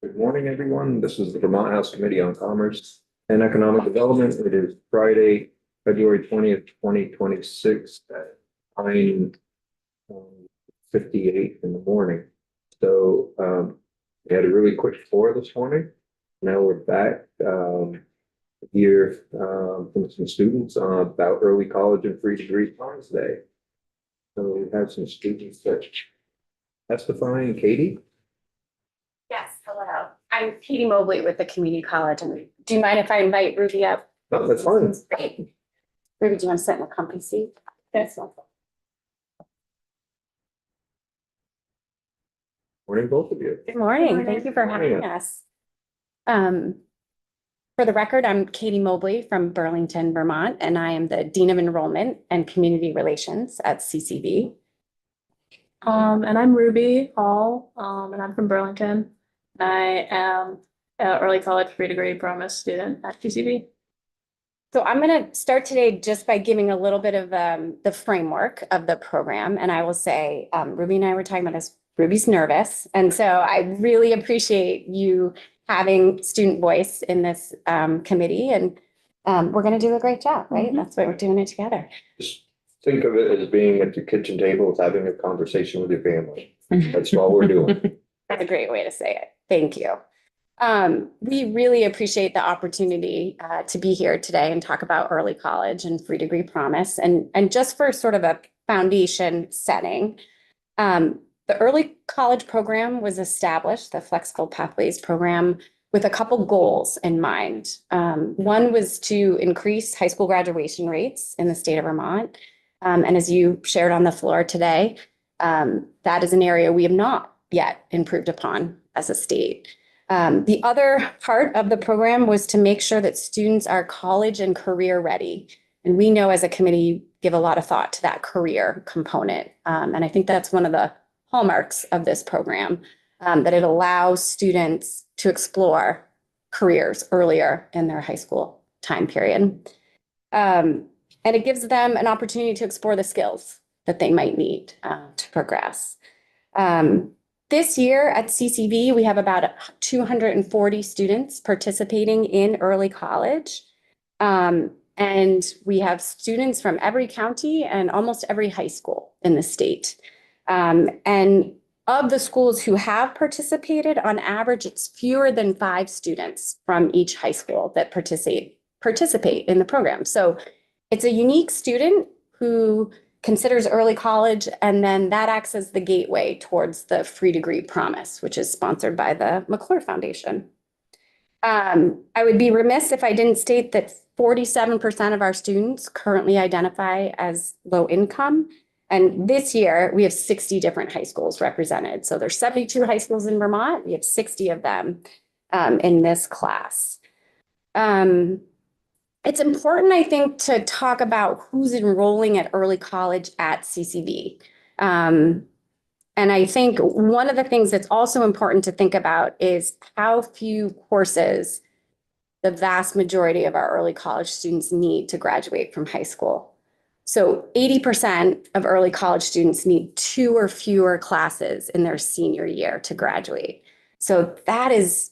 Good morning, everyone. This is the Vermont House Committee on Commerce and Economic Development. It is Friday, February 20th, 2026 at 9:58 in the morning. So we had a really quick floor this morning. Now we're back here from some students about early college and free degree promise day. So we have some students that testifying. Katie? Yes, hello. I'm Katie Mobley with the community college. And do you mind if I invite Ruby up? No, that's fine. Great. Ruby, do you want to sit in the comfy seat? Yes. Morning, both of you. Good morning. Good morning. Thank you for having Morning. us. For the record, I'm Katie Mobley from Burlington, Vermont, and I am the Dean of Enrollment and Community Relations at CCV. And I'm Ruby Hall, and I'm from Burlington. I am an early college free degree promise student at GCV. So I'm going to start today just by giving a little bit of the framework of the program. And I will say, Ruby and I were talking about this. Ruby's nervous. And so I really appreciate you having student voice in this committee. And we're going to do a great job, right? Mhm. That's why we're doing it together. Just think of it as being at the kitchen table, with having a conversation with your family. That's all we're doing. That's a great way to say it. Thank you. We really appreciate the opportunity to be here today and talk about early college and free degree promise. And just for sort of a foundation setting, the early college program was established, the Flexible Pathways program, with a couple goals in mind. One was to increase high school graduation rates in the state of Vermont. And as you shared on the floor today, that is an area we have not yet improved upon as a state. The other part of the program was to make sure that students are college and career ready. And we know as a committee, give a lot of thought to that career component. And I think that's one of the hallmarks of this program, that it allows students to explore careers earlier in their high school time period. And it gives them an opportunity to explore the skills that they might need to progress. This year at CCV, we have about 240 students participating in early college. And we have students from every county and almost every high school in the state. And of the schools who have participated, on average, it's fewer than 5 students from each high school that participate in the program. So it's a unique student who considers early college, and then that acts as the gateway towards the free degree promise, which is sponsored by the McClure Foundation. I would be remiss if I didn't state that 47% of our students currently identify as low income. And this year we have 60 different high schools represented. So there's 72 high schools in Vermont. We have 60 of them in this class. It's important, I think, to talk about who's enrolling at early college at CCV. And I think one of the things that's also important to think about is how few courses the vast majority of our early college students need to graduate from high school. So 80% of early college students need 2 or fewer classes in their senior year to graduate. So that is,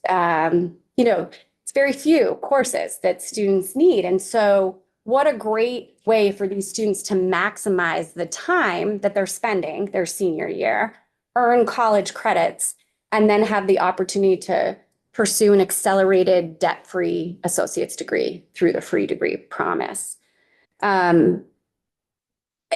it's very few courses that students need. And so what a great way for these students to maximize the time that they're spending their senior year, earn college credits, and then have the opportunity to pursue an accelerated debt-free associate's degree through the free degree promise.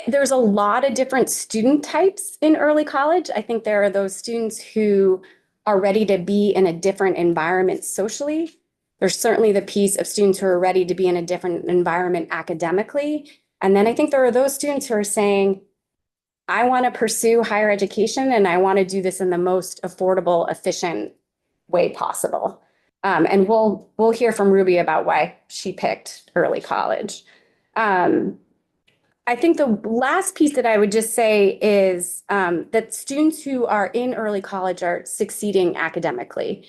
There's a lot of different student types in early college. I think there are those students who are ready to be in a different environment socially. There's certainly the piece of students who are ready to be in a different environment academically. And then I think there are those students who are saying, I want to pursue higher education and I want to do this in the most affordable, efficient way possible. And we'll hear from Ruby about why she picked early college. I think the last piece that I would just say is that students who are in early college are succeeding academically.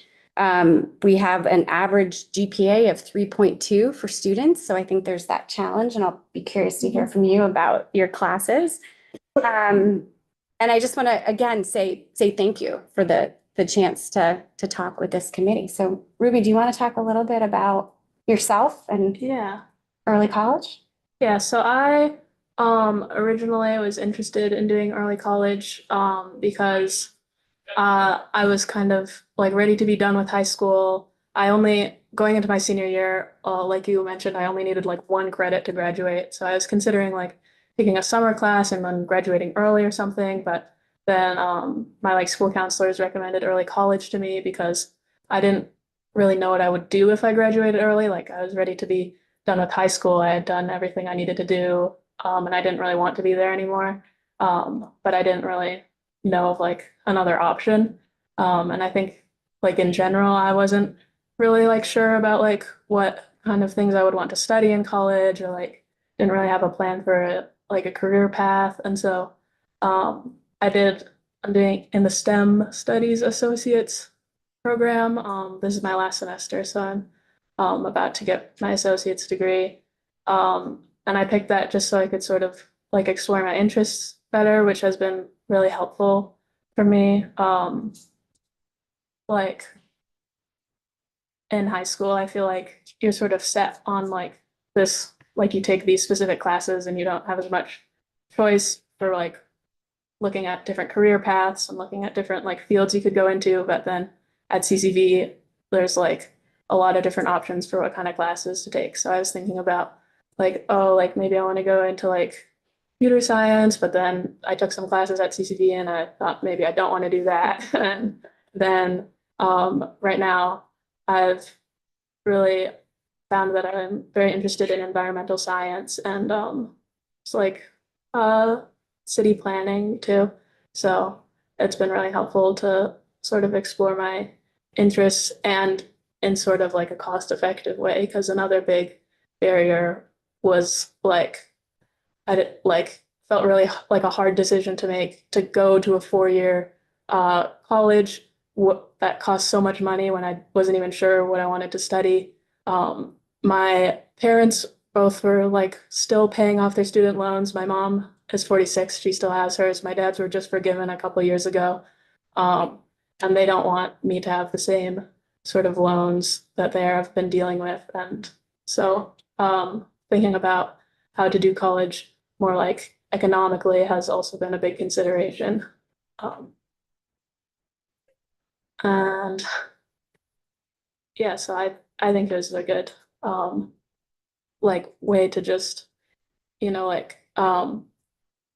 We have an average GPA of 3.2 for students. So I think there's that challenge, and I'll be curious to hear from you about your classes. And I just want to, again, say thank you for the the chance to talk with this committee. So Ruby, do you want to talk a little bit about yourself and Yeah. early college? Yeah, so I originally was interested in doing early college because I was kind of like ready to be done with high school. I only going into my senior year, like you mentioned, I only needed like one credit to graduate. So I was considering like taking a summer class and then graduating early or something. But then my like school counselors recommended early college to me because I didn't really know what I would do if I graduated early. Like I was ready to be done with high school. I had done everything I needed to do, and I didn't really want to be there anymore. But I didn't really know of like another option. And I think like in general, I wasn't really like sure about like what kind of things I would want to study in college or like didn't really have a plan for like a career path. And so I'm doing in the STEM Studies Associates program. This is my last semester, so I'm about to get my associate's degree. And I picked that just so I could sort of like explore my interests better, which has been really helpful for me. Like in high school, I feel like you're sort of set on like this, like you take these specific classes and you don't have as much choice for like looking at different career paths and looking at different like fields you could go into. But then at CCV, there's like a lot of different options for what kind of classes to take. So I was thinking about like, oh, like maybe I want to go into like computer science, but then I took some classes at CCV and I thought maybe I don't want to do that. And then right now I've really found that I'm very interested in environmental science and it's like city planning too. So it's been really helpful to sort of explore my interests and in sort of like a cost-effective way, because another big barrier was like like felt really like a hard decision to make to go to a 4-year college that cost so much money when I wasn't even sure what I wanted to study. My parents both were like still paying off their student loans. My mom is 46, she still has hers. My dad's were just forgiven a couple years ago. And they don't want me to have the same sort of loans that they have been dealing with. And so thinking about how to do college more like economically has also been a big consideration. And yeah, so I think it was a good like way to just, like kind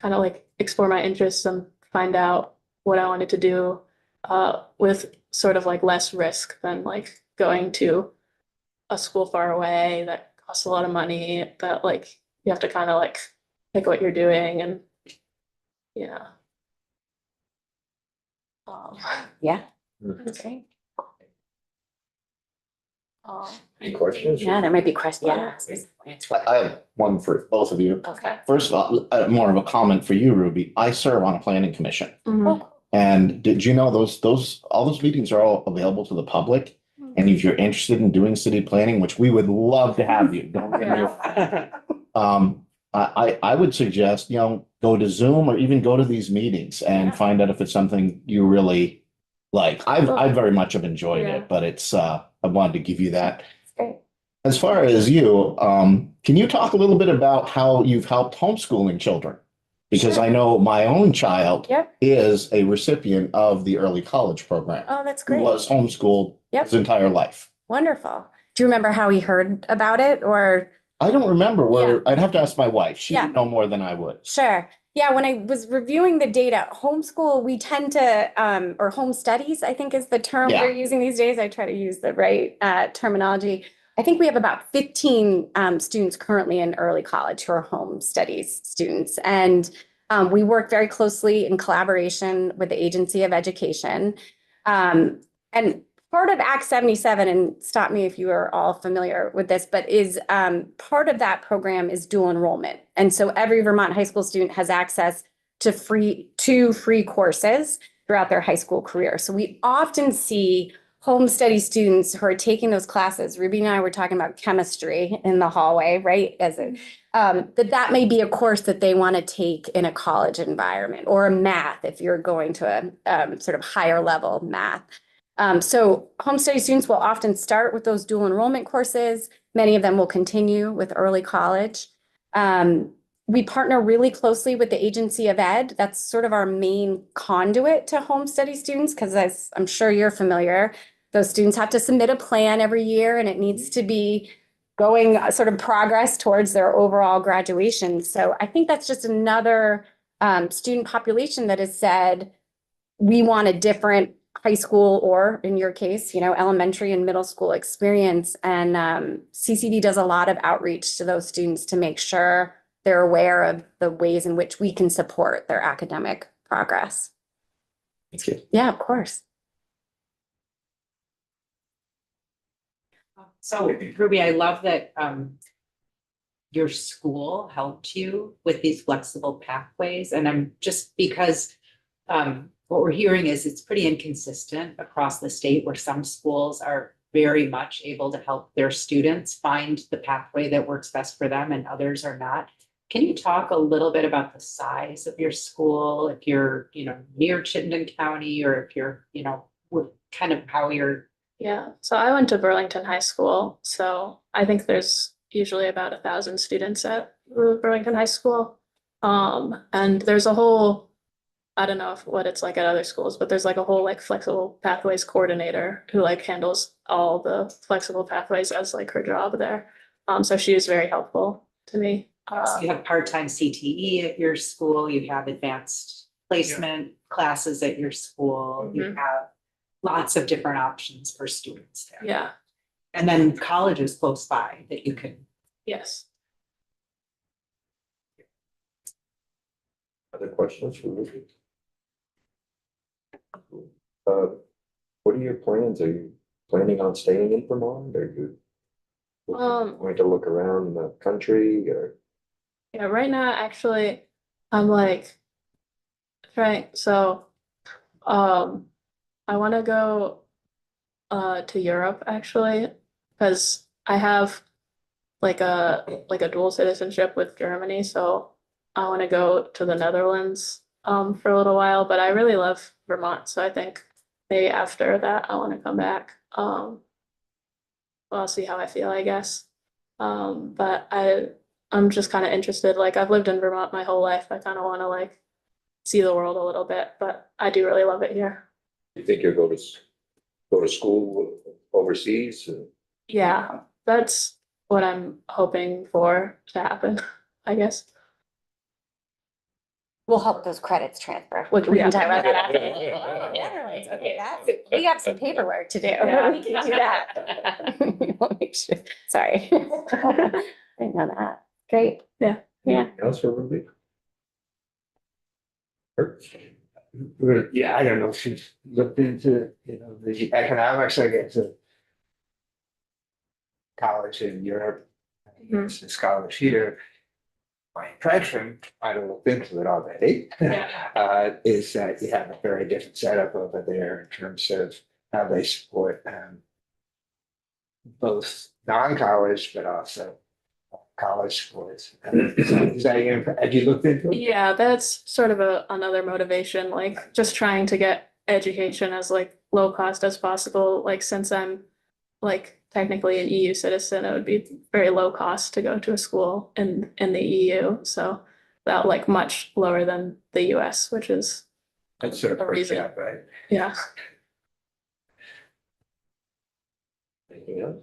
of like explore my interests and find out what I wanted to do with sort of like less risk than like going to a school far away that costs a lot of money, that like you have to kind of like pick what you're doing and yeah. Yeah. Mhm. That's great. Any questions? Yeah, there might be questions. Yeah. I have one for both of you. Okay. First of all, more of a comment for you, Ruby. I serve on a planning commission. Mhm. And did you know all those meetings are all available to the public? And if you're interested in doing city planning, which we would love to have you, don't get me wrong. I would suggest, go to Zoom or even go to these meetings and find out if it's something you really like. I very much have enjoyed Yeah. it, but I wanted to give you that. That's great. As far as you, can you talk a little bit about how you've helped homeschooling children? Because Sure. I know my own child Yep. is a recipient of the early college program. Oh, that's Who great. was homeschooled Yep. his entire life. Wonderful. Do you remember how he heard about it or? I don't remember where, Yeah. I'd have to ask my wife. She Yeah. would know more than I would. Sure. Yeah, when I was reviewing the data, homeschool, we tend to, or home studies, I think is the term Yeah. we're using these days. I try to use the right terminology. I think we have about 15 students currently in early college who are home studies students. And we work very closely in collaboration with the Agency of Education. And part of Act 77, and stop me if you are all familiar with this, but is part of that program is dual enrollment. And so every Vermont high school student has access to two free courses throughout their high school career. So we often see home study students who are taking those classes, Ruby and I were talking about chemistry in the hallway, right? That may be a course that they want to take in a college environment, or a math if you're going to a sort of higher level math. So home study students will often start with those dual enrollment courses. Many of them will continue with early college. We partner really closely with the Agency of Ed. That's sort of our main conduit to home study students, because as I'm sure you're familiar, those students have to submit a plan every year, and it needs to be going sort of progress towards their overall graduation. So I think that's just another student population that has said, we want a different high school, or in your case, elementary and middle school experience. And CCD does a lot of outreach to those students to make sure they're aware of the ways in which we can support their academic progress. Thank you. Yeah, of course. So Ruby, I love that your school helped you with these flexible pathways. And I'm just because what we're hearing is it's pretty inconsistent across the state, where some schools are very much able to help their students find the pathway that works best for them, and others are not. Can you talk a little bit about the size of your school, if you're, near Chittenden County, or if you're, kind of how you're. Yeah, so I went to Burlington High School, so I think there's usually about 1,000 students at Burlington High School. And there's a whole, I don't know what it's like at other schools, but there's like a whole like flexible pathways coordinator who like handles all the flexible pathways as like her job there. So she was very helpful to me. So you have part-time CTE at your school, you have advanced placement classes at your school, you have lots of different options for students there. Yeah, And then colleges close by that you can. yes. Other questions for Ruby? What are your plans? Are you planning on staying in Vermont? Are you going to look around the country, or? Yeah, right now, actually, I'm like trying, so I want to go to Europe actually, because I have like a dual citizenship with Germany, so I want to go to the Netherlands for a little while, but I really love Vermont, so I think maybe after that I want to come back. Well, I'll see how I feel, I guess. But I'm just kind of interested, like I've lived in Vermont my whole life. I kind of want to like see the world a little bit, but I do really love it here. You think you'll go to school overseas? Yeah, that's what I'm hoping for to happen, I guess. We'll help those credits transfer. We can talk about that after. Yeah. Yeah, okay, we got some paperwork to do. Yeah. We can do that. We'll make sure. Sorry. I didn't know that. Great. Yeah. Anything else for Ruby? Kurt? Yeah, I don't know if she's looked into, the economics, I guess, of college in Europe, it's a college here. My impression, I don't look into it already, is that you have a very different setup over there in terms of how they support both non-college, but also college sports. Is that your, have you looked into it? Yeah, that's sort of another motivation, like just trying to get education as like low cost as possible. Like since I'm like technically an EU citizen, it would be very low cost to go to a school in the EU. So that like much lower than the US, which is That's sort of a per reason. cap, right? yeah. Anything else?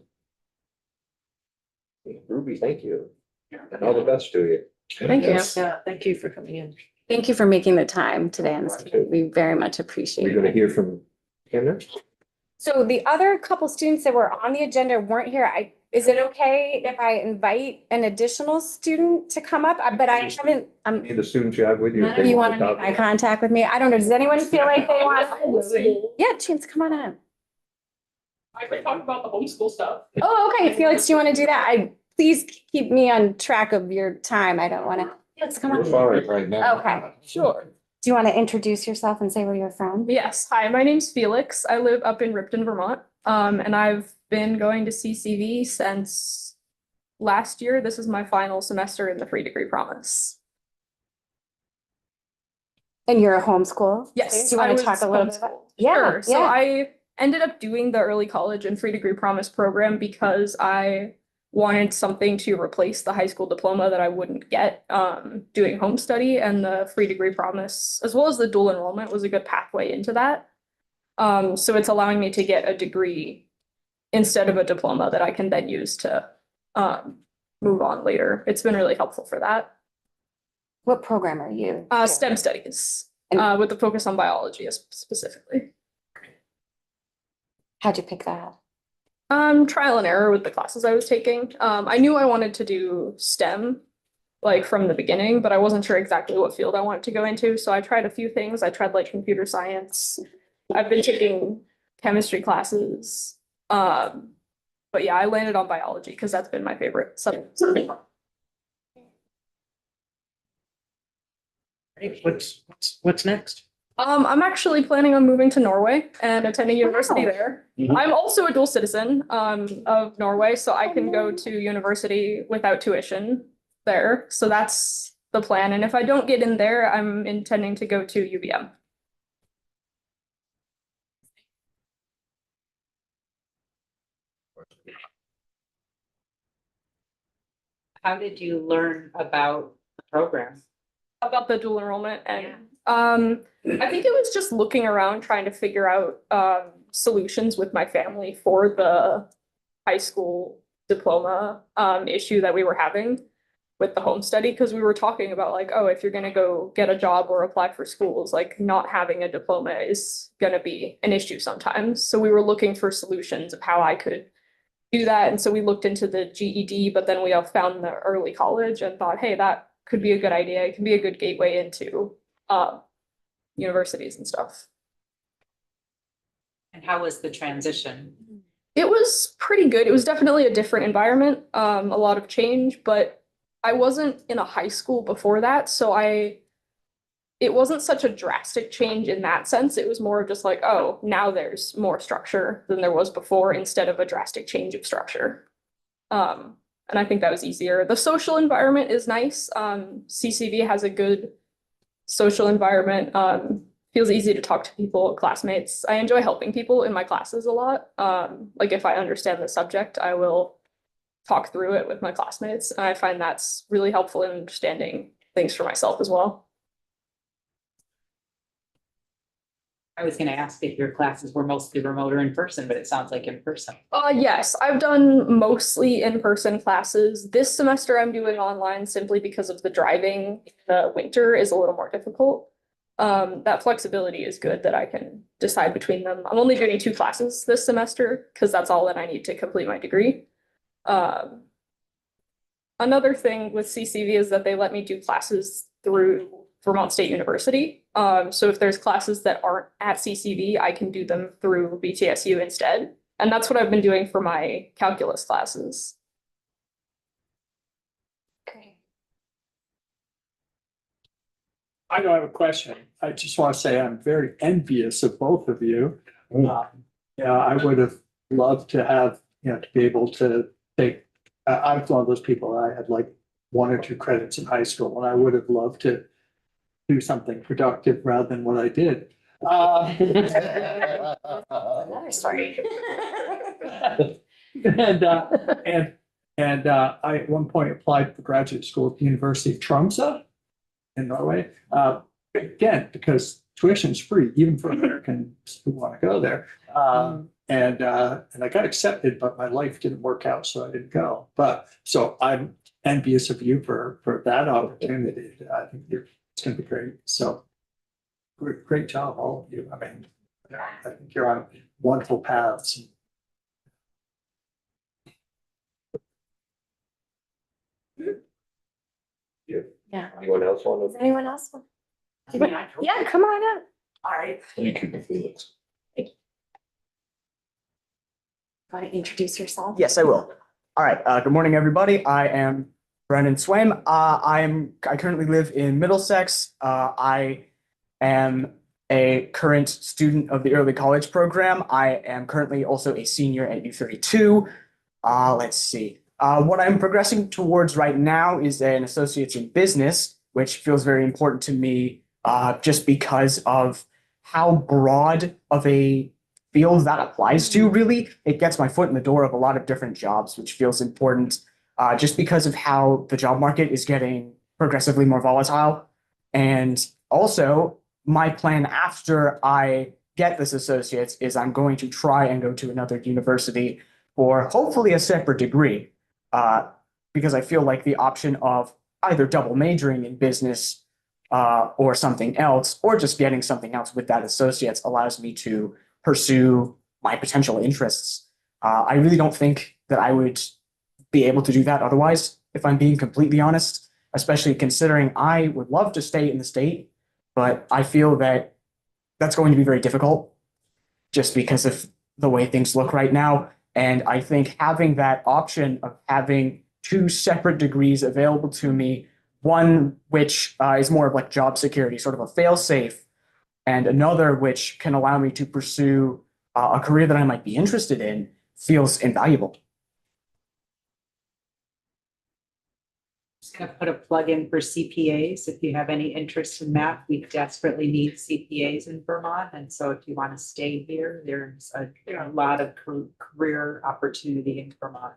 Ruby, thank you. And all the best to you. Thank you. Yeah, thank you for coming in. Thank you for making the time today on this. We very much appreciate We're gonna it. hear from Hannah. So the other couple students that were on the agenda weren't here. Is it okay if I invite an additional student to come up? But I haven't, Any of the students you have with you? none of you want to make eye contact with me? I don't know. Does anyone feel like they want? Yeah, Chance, come on in. I can talk about the homeschool stuff. Oh, okay. Felix, do you want to do that? Please keep me on track of your time. I don't want to. Felix, come We're on. fine right now. Okay. Sure. Do you want to introduce yourself and say where you're from? Yes, hi, my name's Felix. I live up in Ripton, Vermont. And I've been going to CCV since last year. This is my final semester in the Free Degree Promise. And you're a homeschool? Yes, Do you I want to was talk a little bit about? homeschooled. Yeah, Sure. So yeah. I ended up doing the early college and Free Degree Promise program because I wanted something to replace the high school diploma that I wouldn't get doing home study, and the Free Degree Promise, as well as the dual enrollment, was a good pathway into that. So it's allowing me to get a degree instead of a diploma that I can then use to move on later. It's been really helpful for that. What program are you? STEM studies, And- with the focus on biology specifically. How'd you pick that? Trial and error with the classes I was taking. I knew I wanted to do STEM like from the beginning, but I wasn't sure exactly what field I wanted to go into. So I tried a few things. I tried like computer science. I've been taking chemistry classes. But yeah, I landed on biology because that's been my favorite subject. What's next? I'm actually planning on moving to Norway and attending university Wow. there. Mhm. I'm also a dual citizen of Norway, so I can go to university without tuition there. So that's the plan. And if I don't get in there, I'm intending to go to UVM. How did you learn about the program? About the dual enrollment, and I think it was just looking around trying to figure out solutions with my family for the high school diploma issue that we were having with the home study, because we were talking about like, oh, if you're gonna go get a job or apply for schools, like not having a diploma is gonna be an issue sometimes. So we were looking for solutions of how I could do that. And so we looked into the GED, but then we all found the early college and thought, hey, that could be a good idea. It can be a good gateway into universities and stuff. And how was the transition? It was pretty good. It was definitely a different environment, a lot of change, but I wasn't in a high school before that, so it wasn't such a drastic change in that sense. It was more of just like, oh, now there's more structure than there was before instead of a drastic change of structure. And I think that was easier. The social environment is nice. CCV has a good social environment. Feels easy to talk to people, classmates. I enjoy helping people in my classes a lot. Like if I understand the subject, I will talk through it with my classmates. And I find that's really helpful in understanding things for myself as well. I was gonna ask if your classes were mostly remote or in person, but it sounds like in person. Yes, I've done mostly in-person classes. This semester I'm doing online simply because of the driving. The winter is a little more difficult. That flexibility is good that I can decide between them. I'm only doing 2 classes this semester because that's all that I need to complete my degree. Another thing with CCV is that they let me do classes through Vermont State University. So if there's classes that aren't at CCV, I can do them through VTSU instead. And that's what I've been doing for my calculus classes. Great. I know I have a question. I just want to say I'm very envious of both of you. Yeah, I would have loved to have, to be able to take, I'm one of those people, I had like 1 or 2 credits in high school, and I would have loved to do something productive rather than what I did. Another story. And I at one point applied for graduate school at the University of Tromsø in Norway. Again, because tuition is free, even for Americans who want to go there. And I got accepted, but my life didn't work out, so I didn't go. But so I'm envious of you for that opportunity. I think it's going to be great. So great job, all of you. I mean, I think you're on wonderful paths. Yeah. Anyone else want Does to? anyone else? Yeah, come on up. All right. You can, Felix. Want to introduce yourself? Yes, I will. All right. Good morning, everybody. I am Brendan Swaim. I currently live in Middlesex. I am a current student of the early college program. I am currently also a senior at U32. Let's see. What I'm progressing towards right now is an associate's in business, which feels very important to me just because of how broad of a field that applies to, really. It gets my foot in the door of a lot of different jobs, which feels important just because of how the job market is getting progressively more volatile. And also, my plan after I get this associate's is I'm going to try and go to another university for hopefully a separate degree, because I feel like the option of either double majoring in business or something else, or just getting something else with that associate's allows me to pursue my potential interests. I really don't think that I would be able to do that otherwise, if I'm being completely honest, especially considering I would love to stay in the state, but I feel that that's going to be very difficult just because of the way things look right now. And I think having that option of having two separate degrees available to me, one which is more of like job security, sort of a fail-safe, and another which can allow me to pursue a career that I might be interested in, feels invaluable. Just gonna put a plug in for CPAs. If you have any interest in math, we desperately need CPAs in Vermont. And so if you want to stay here, there's a lot of career opportunity in Vermont.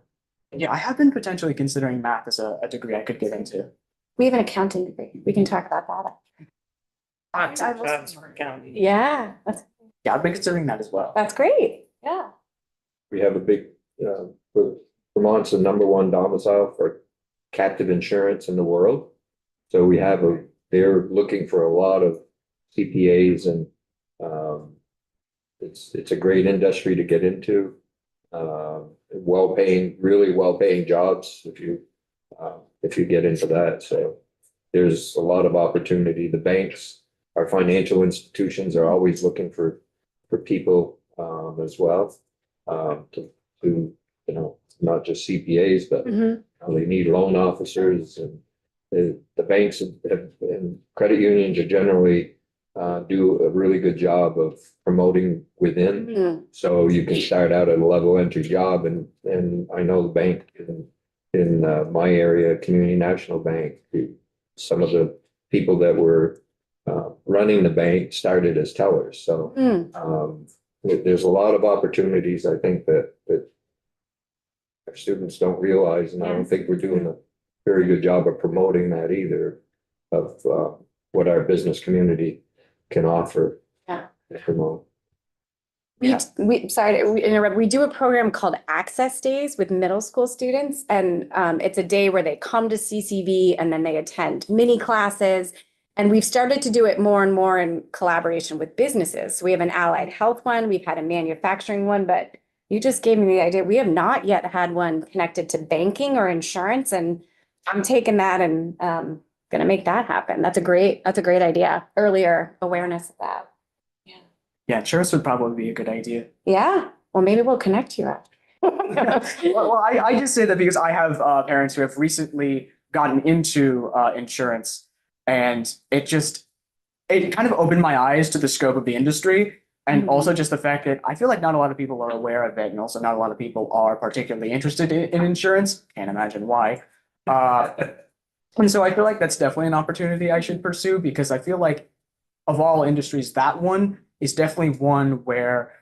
Yeah, I have been potentially considering math as a degree I could get into. We have an accounting degree. We can talk about that. Yeah, Yeah, I've been considering that as well. that's great. Yeah. We have a big, Vermont's the number one domicile for captive insurance in the world. So we have they're looking for a lot of CPAs, and it's a great industry to get into. Really well-paying jobs if you get into that. So there's a lot of opportunity. The banks, our financial institutions are always looking for people as well, not just CPAs, but Mhm. they need loan officers, and the banks and credit unions are generally do a really good job of promoting within. Mhm. So you can start out at a level entry job, and I know the bank in my area, Community National Bank, some of the people that were running the bank started as tellers. So Mm. there's a lot of opportunities, I think, that our students don't realize, and I don't think we're doing a very good job of promoting that either, of what our business community can offer. Yeah. and promote. Sorry to interrupt. We do a program called Access Days with middle school students, and it's a day where they come to CCV and then they attend mini classes. And we've started to do it more and more in collaboration with businesses. So we have an allied health one, we've had a manufacturing one, but you just gave me the idea. We have not yet had one connected to banking or insurance, and I'm taking that and gonna make that happen. That's a great idea. Earlier awareness of that. Yeah, insurance would probably be a good idea. Yeah, well, maybe we'll connect you up. Well, I just say that because I have parents who have recently gotten into insurance, and it kind of opened my eyes to the scope of the industry, and also just the fact that I feel like not a lot of people are aware of it, and also not a lot of people are particularly interested in insurance. Can't imagine why. And so I feel like that's definitely an opportunity I should pursue, because I feel like of all industries, that one is definitely one where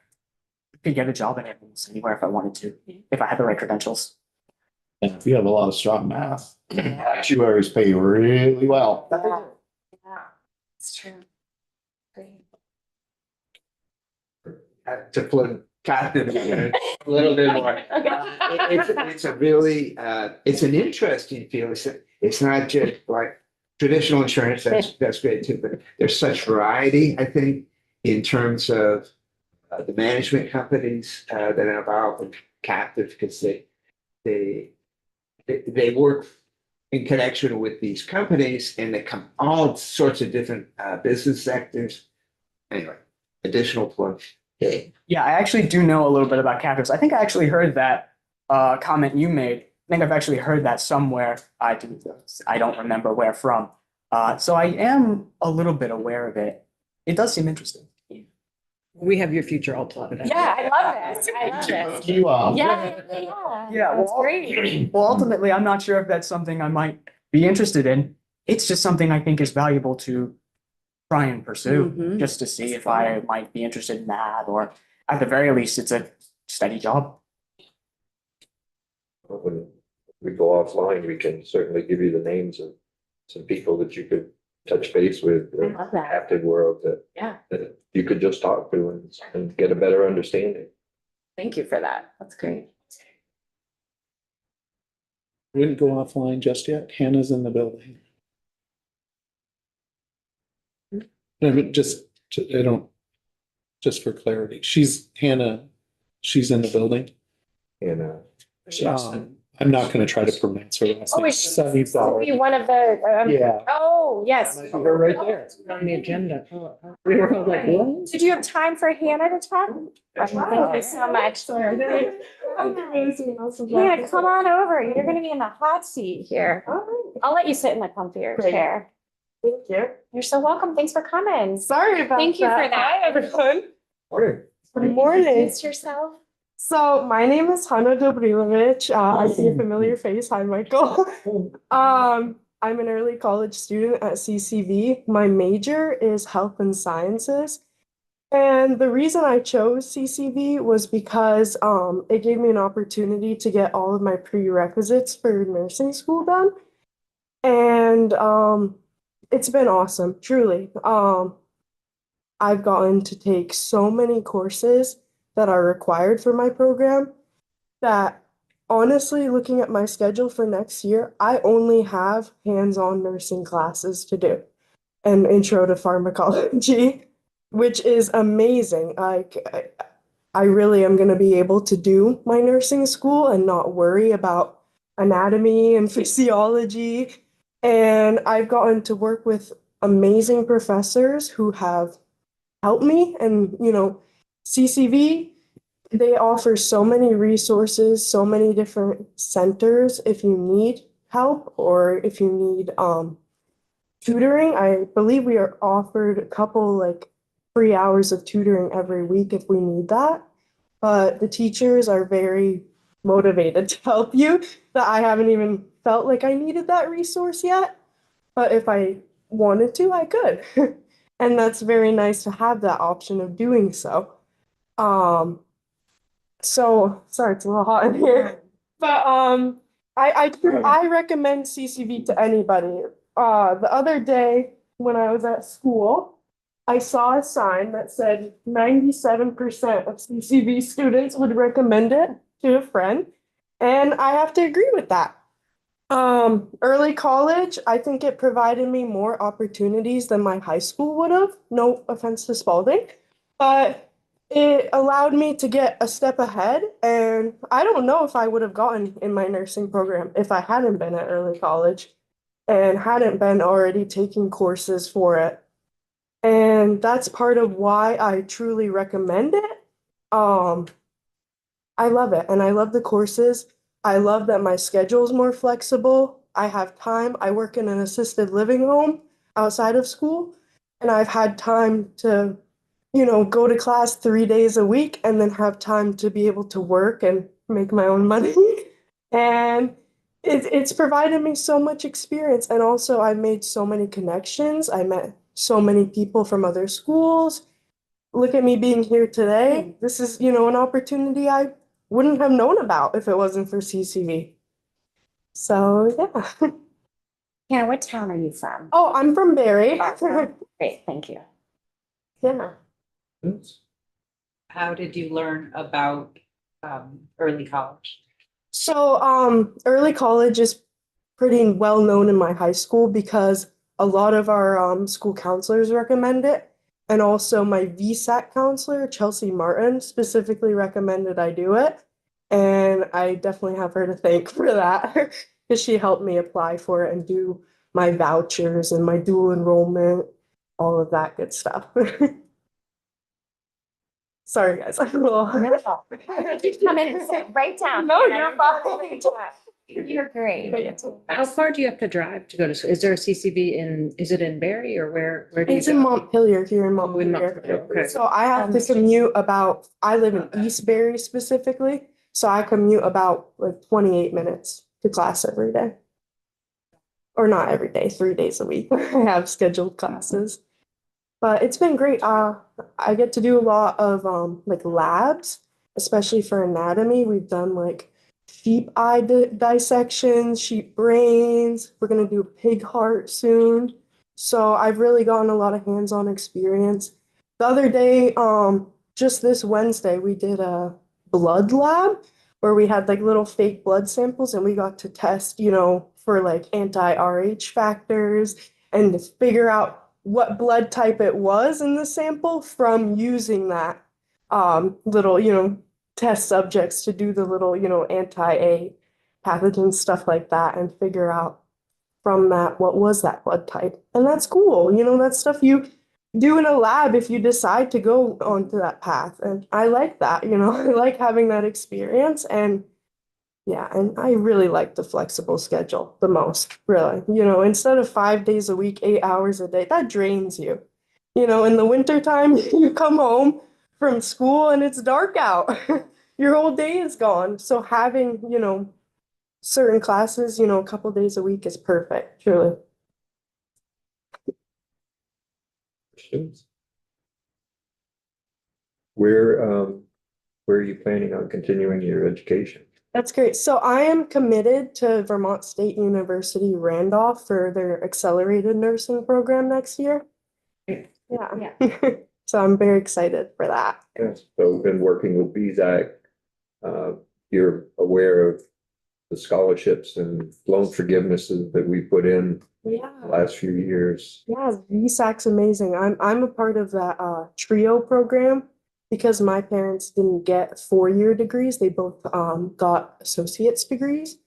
I could get a job in almost anywhere if I wanted to, if I had the right credentials. And if you have a lot of strong math, actuaries pay really well. Yeah, it's true. Great. To put captain a little bit more. It's a really, it's an interesting field. It's not just like traditional insurance, that's great too, but there's such variety, I think, in terms of the management companies that are involved in captive, because they work in connection with these companies, and they come all sorts of different business sectors. Anyway, additional plug. Yeah, I actually do know a little bit about captives. I think I actually heard that comment you made. I think I've actually heard that somewhere. I don't remember where from. So I am a little bit aware of it. it does seem interesting. We have your future all plotted out. Yeah, I love this. I love this. You, Yeah. Yeah, That's well, great. well, ultimately, I'm not sure if that's something I might be interested in. It's just something I think is valuable to try and pursue, Mhm. just to see if I might be interested in that, or at the very least, it's a steady job. When we go offline, we can certainly give you the names of some people that you could touch base with. I love that. Active world Yeah. that you could just talk to and get a better understanding. Thank you for that. That's great. Wouldn't go offline just yet. Hannah's in the building. I mean, I don't, just for clarity, Hannah, she's in the building. And, I'm not gonna try to pronounce her last Oh, name. is she Sunny Flower. be one of the, Yeah. oh, yes. Her right there. On the agenda. We were all like, what? Did you have time for Hannah to talk? Thank you so much. Hannah, come on over. You're gonna be in the hot seat here. I'll let you sit in the comfier Great. chair. Thank you. You're so welcome. Thanks for coming. Sorry about that. Thank you for that. Hi, everyone. morning. Good morning. Introduce yourself. So my name is Hanna Dobrilovic. I see a familiar face. Hi, Michael. I'm an early college student at CCV. My major is health and sciences. And the reason I chose CCV was because it gave me an opportunity to get all of my prerequisites for nursing school done. And it's been awesome, truly. I've gotten to take so many courses that are required for my program that honestly, looking at my schedule for next year, I only have hands-on nursing classes to do and intro to pharmacology, which is amazing. I really am going to be able to do my nursing school and not worry about anatomy and physiology. And I've gotten to work with amazing professors who have helped me. And, CCV, they offer so many resources, so many different centers if you need help or if you need tutoring. I believe we are offered a couple free hours of tutoring every week if we need that. But the teachers are very motivated to help you, that I haven't even felt like I needed that resource yet. But if I wanted to, I could. And that's very nice to have that option of doing so. So sorry, it's a little hot in here. But I recommend CCV to anybody. The other day when I was at school, I saw a sign that said 97% of CCV students would recommend it to a friend, and I have to agree with that. Early college, I think it provided me more opportunities than my high school would have. No offense to Spalding, but it allowed me to get a step ahead, and I don't know if I would have gotten in my nursing program if I hadn't been at early college and hadn't been already taking courses for it. And that's part of why I truly recommend it. I love it, and I love the courses. I love that my schedule is more flexible. I have time. I work in an assisted living home outside of school, and I've had time to go to class 3 days a week and then have time to be able to work and make my own money. And it's provided me so much experience. And also I've made so many connections. I met so many people from other schools. Look at me being here today. This is, an opportunity I wouldn't have known about if it wasn't for CCV. So yeah. Hannah, what town are you from? Oh, I'm from Barrie. Great, thank you. Yeah. How did you learn about early college? So, early college is pretty well known in my high school because a lot of our school counselors recommend it. And also my VSAT counselor, Chelsea Martin, specifically recommended I do it. And I definitely have her to thank for that because she helped me apply for it and do my vouchers and my dual enrollment, all of that good stuff. Sorry, guys. I'm a little. Come in and sit right down. No, Hannah. you're fine. You're great. How far do you have to drive to go to, school? Is there a CCV is it in Barry or where do you It's in go? Montpelier, here in Oh, in Montpelier. Montpelier, okay. So I have to commute about, I live in Eastbury specifically, so I commute about like 28 minutes to class every day. Or not every day, 3 days a week. I have scheduled classes. But it's been great. I get to do a lot of like labs, especially for anatomy. We've done like sheep eye dissections, sheep brains. We're gonna do pig heart soon. So I've really gotten a lot of hands-on experience. The other day, just this Wednesday, we did a blood lab where we had like little fake blood samples and we got to test, for like anti-RH factors and to figure out what blood type it was in the sample from using that little, test subjects to do the little, anti-A pathogen stuff like that and figure out from that what was that blood type. And that's cool. That's stuff you do in a lab if you decide to go onto that path. And I like that, I like having that experience. And yeah, and I really like the flexible schedule the most, really. Instead of 5 days a week, 8 hours a day, that drains you. In the wintertime, you come home from school and it's dark out. Your whole day is gone. So having, certain classes, a couple days a week is perfect, truly. Questions? Where are you planning on continuing your education? That's great. So I am committed to Vermont State University Randolph for their accelerated nursing program next year. Yeah. So I'm very excited for that. Yes, so we've been working with BZAC. You're aware of the scholarships and loan forgivenesses that we put in Yeah. the last few years. Yeah, VSAC's amazing. I'm a part of that TRIO program because my parents didn't get 4-year degrees. They both got associate's degrees.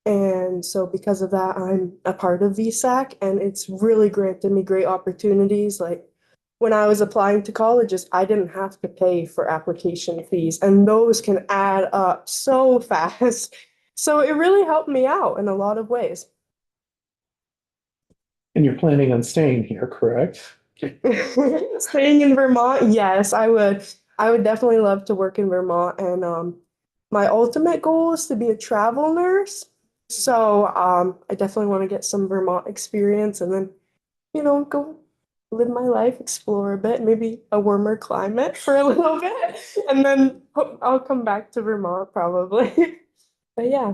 And so because of that, I'm a part of VSAC and it's really granted me great opportunities. Like when I was applying to colleges, I didn't have to pay for application fees and those can add up so fast. So it really helped me out in a lot of ways. And you're planning on staying here, correct? Staying in Vermont, yes, I would. I would definitely love to work in Vermont, and my ultimate goal is to be a travel nurse. So I definitely want to get some Vermont experience, and then go live my life, explore a bit, maybe a warmer climate for a little bit, and then I'll come back to Vermont probably. But yeah,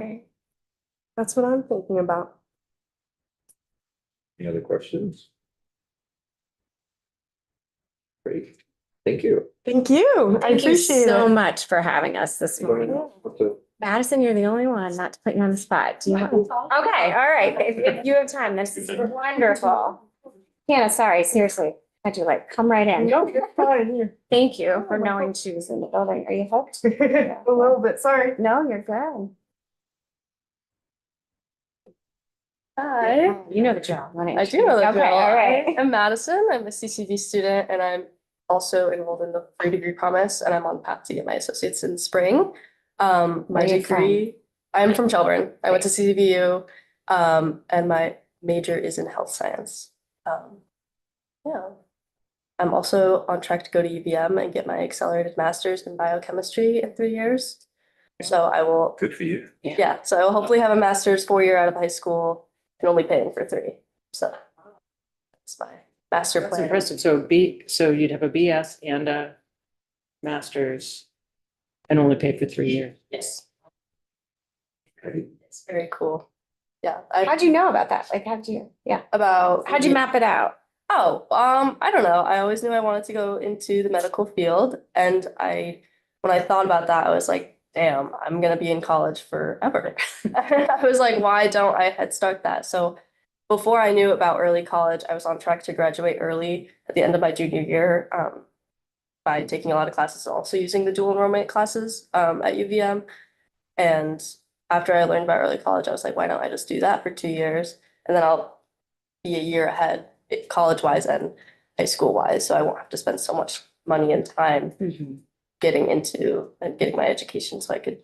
that's what I'm thinking about. Any other questions? Great, thank you. Thank you. I Thank you appreciate so it. much for having us this morning. Madison, you're the only one, not to put you on the spot. Do you want? Okay, all right. If you have time, this is wonderful. Hannah, sorry, seriously. Had you come right in? No, you're fine. You're Thank you for knowing she was in the building. Are you hooked? a little bit. Sorry. No, you're good. Hi, You know the drill. I do know the Okay, drill. all right. I'm Madison. I'm a CCV student and I'm also enrolled in the free degree promise and I'm on path to get my associates in spring. My Where are you from? degree, I'm from Shelburne. I went to CCVU and my major is in health science. Yeah. I'm also on track to go to UVM and get my accelerated master's in biochemistry in 3 years. So I will, Good for you. yeah, so I will hopefully have a master's 4-year out of high school and only paying for 3. So that's my master That's plan. impressive. So you'd have a BS and a master's and only pay for 3 years. Yes, Great. it's very cool. Yeah, How'd you know about that? How'd you map it out? Oh, I don't know. I always knew I wanted to go into the medical field. And when I thought about that, I was like, damn, I'm gonna be in college forever. I was like, why don't I head start that? So before I knew about early college, I was on track to graduate early at the end of my junior year, by taking a lot of classes and also using the dual enrollment classes, at UVM. And after I learned about early college, I was like, why don't I just do that for 2 years? And then I'll be a year ahead, college-wise and high school-wise, so I won't have to spend so much money and time getting into and getting my education so I could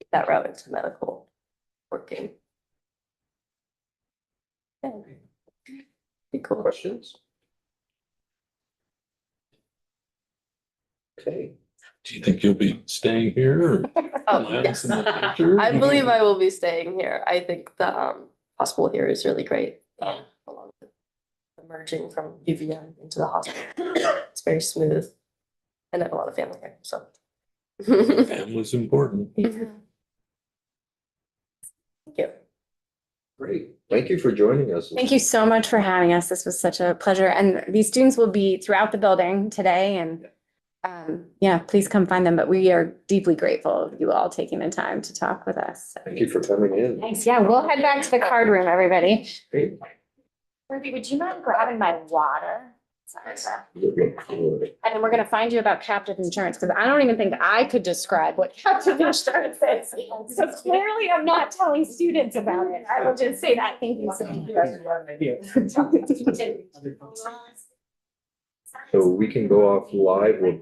get that route into medical. working. Yeah. Be cool. Questions? Okay. Do you think you'll be staying here or? Oh, yes. I believe I will be staying here. I think the hospital here is really great. Along with emerging from UVM into the hospital. It's very smooth. And I have a lot of family here, so. Family's important. Thank you. Great. Thank you for joining us. Thank you so much for having us. This was such a pleasure. And these students will be throughout the building today and yeah, please come find them. But we are deeply grateful of you all taking the time to talk with us. Thank you for coming in. Thanks. Yeah, we'll head back to the card room, everybody. Great. Ruby, would you mind grabbing my water? Sorry, sir. Looking forward. And then we're gonna find you about captive insurance, because I don't even think I could describe what captive insurance is. So clearly I'm not telling students about it. I will just say that. Thank you so much. So we can go off live. We'll